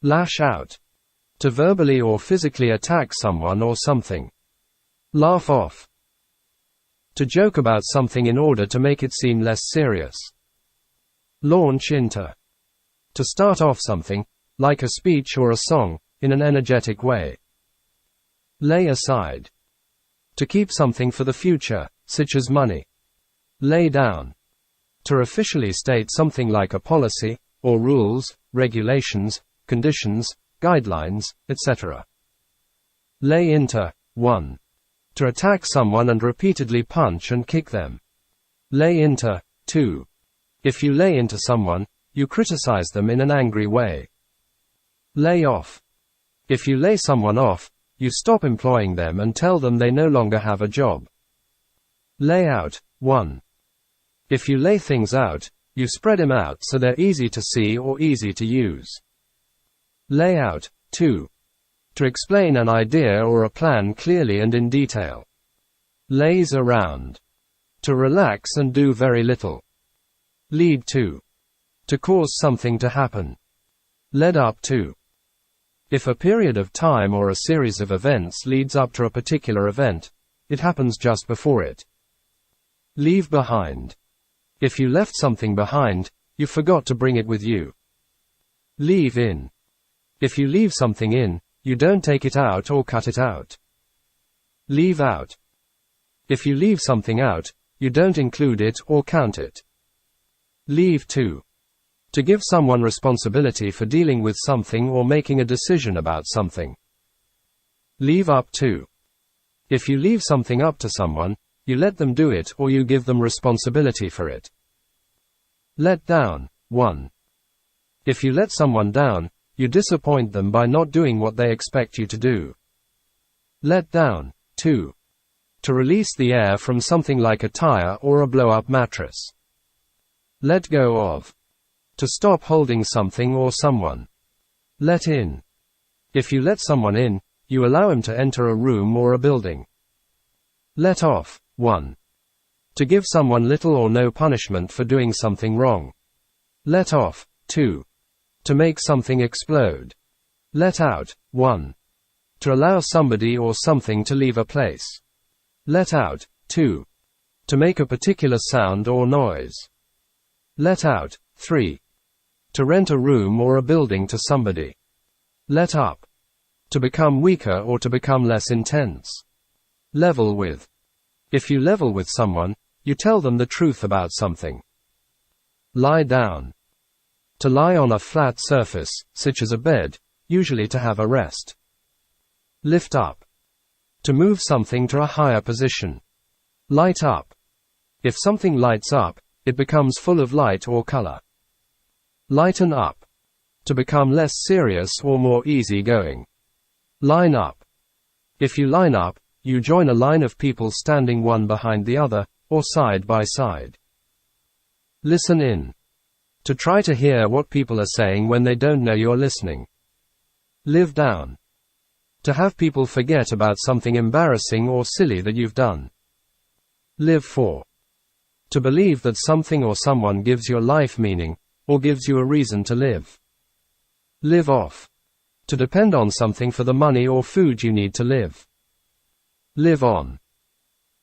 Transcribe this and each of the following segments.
Lash out. To verbally or physically attack someone or something. Laugh off. To joke about something in order to make it seem less serious. Launch into. To start off something, like a speech or a song, in an energetic way. Lay aside. To keep something for the future, such as money. Lay down. To officially state something like a policy, or rules, regulations, conditions, guidelines, etc. Lay into. 1. To attack someone and repeatedly punch and kick them. Lay into. 2. If you lay into someone, you criticize them in an angry way. Lay off. If you lay someone off, you stop employing them and tell them they no longer have a job. Lay out. 1. If you lay things out, you spread them out so they're easy to see or easy to use. Lay out. 2. To explain an idea or a plan clearly and in detail. Laze around. To relax and do very little. Lead to. To cause something to happen. Led up to. If a period of time or a series of events leads up to a particular event, it happens just before it. Leave behind. If you left something behind, you forgot to bring it with you. Leave in. If you leave something in, you don't take it out or cut it out. Leave out. If you leave something out, you don't include it or count it. Leave to. To give someone responsibility for dealing with something or making a decision about something. Leave up to. If you leave something up to someone, you let them do it or you give them responsibility for it. Let down. 1. If you let someone down, you disappoint them by not doing what they expect you to do. Let down. 2. To release the air from something like a tire or a blow-up mattress. Let go of. To stop holding something or someone. Let in. If you let someone in, you allow him to enter a room or a building. Let off. 1. To give someone little or no punishment for doing something wrong. Let off. 2. To make something explode. Let out. 1. To allow somebody or something to leave a place. Let out. 2. To make a particular sound or noise. Let out. 3. To rent a room or a building to somebody. Let up. To become weaker or to become less intense. Level with. If you level with someone, you tell them the truth about something. Lie down. To lie on a flat surface, such as a bed, usually to have a rest. Lift up. To move something to a higher position. Light up. If something lights up, it becomes full of light or color. Lighten up. To become less serious or more easygoing. Line up. If you line up, you join a line of people standing one behind the other, or side by side. Listen in. To try to hear what people are saying when they don't know you're listening. Live down. To have people forget about something embarrassing or silly that you've done. Live for. To believe that something or someone gives your life meaning, or gives you a reason to live. Live off. To depend on something for the money or food you need to live. Live on.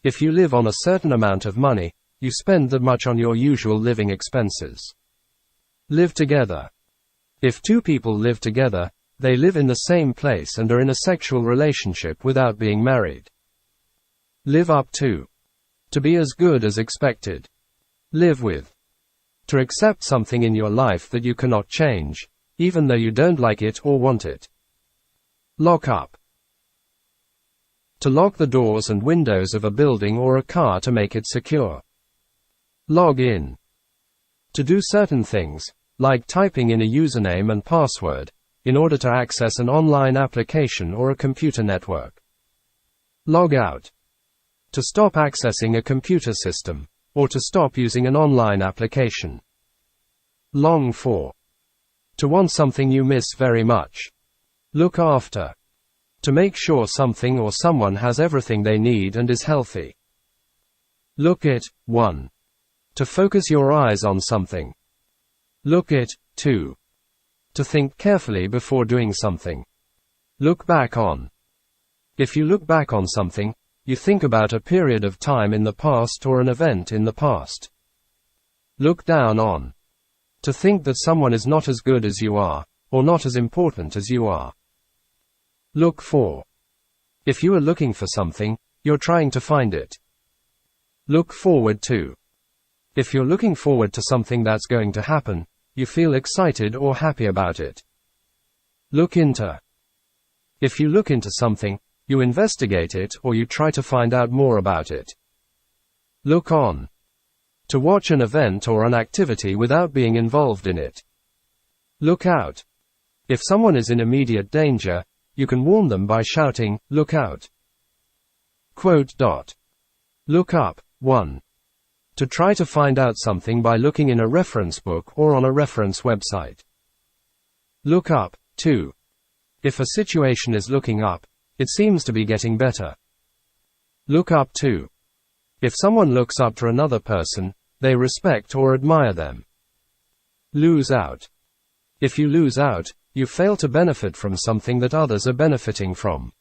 If you live on a certain amount of money, you spend that much on your usual living expenses. Live together. If two people live together, they live in the same place and are in a sexual relationship without being married. Live up to. To be as good as expected. Live with. To accept something in your life that you cannot change, even though you don't like it or want it. Lock up. To lock the doors and windows of a building or a car to make it secure. Log in. To do certain things, like typing in a username and password, in order to access an online application or a computer network. Log out. To stop accessing a computer system, or to stop using an online application. Long for. To want something you miss very much. Look after. To make sure something or someone has everything they need and is healthy. Look at. 1. To focus your eyes on something. Look at. 2. To think carefully before doing something. Look back on. If you look back on something, you think about a period of time in the past or an event in the past. Look down on. To think that someone is not as good as you are, or not as important as you are. Look for. If you are looking for something, you're trying to find it. Look forward to. If you're looking forward to something that's going to happen, you feel excited or happy about it. Look into. If you look into something, you investigate it or you try to find out more about it. Look on. To watch an event or an activity without being involved in it. Look out. If someone is in immediate danger, you can warn them by shouting, "Look out." Quote. Look up. 1. To try to find out something by looking in a reference book or on a reference website. Look up. 2. If a situation is looking up, it seems to be getting better. Look up to. If someone looks up to another person, they respect or admire them. Lose out. If you lose out, you fail to benefit from something that others are benefiting from.